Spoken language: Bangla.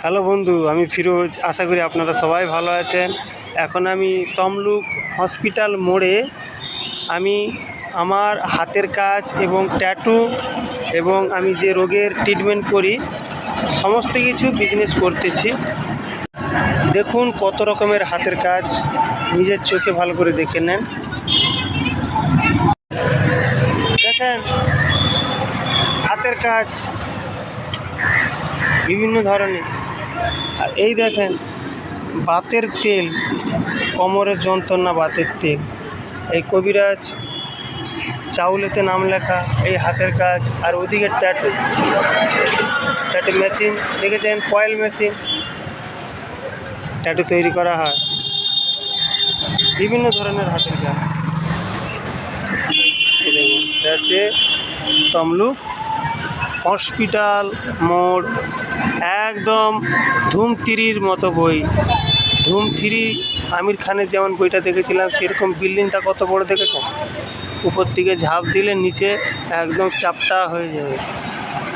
হ্যালো বন্ধু, আমি ফিরোজ। আশা করি আপনারা সবাই ভালো আছেন। এখন আমি তমলুক হসপিটাল মোড়ে আমি আমার হাতের কাজ এবং ট্যাটু এবং আমি যে রোগের ট্রিটমেন্ট করি সমস্ত কিছু বিজনেস করতেছি। দেখুন কত রকমের হাতের কাজ, নিজের চোখে ভালো করে দেখে নেন। দেখেন হাতের কাজ বিভিন্ন ধরনের। আর এই দেখেন বাতের তেল, কোমরের যন্ত্রণা বাতের তেল, এই কবিরাজ চাউলেতে নাম লেখা, এই হাতের কাজ। আর ওদিকে ট্যাটু ট্যাটু মেশিন দেখেছেন, কয়েল মেশিন, ট্যাটু তৈরি করা হয়। বিভিন্ন ধরনের হাতের কাজ। এই দেখুন, এটা হচ্ছে তমলুক হসপিটাল মোড়, একদম ধুম 3-র মতো বই। ধুম 3 আমির খানের যেমন বইটা দেখেছিলাম সেরকম। বিল্ডিংটা কত বড় দেখেছেন, উপর থেকে ঝাঁপ দিলে নিচে একদম চাপটা হয়ে যাবে।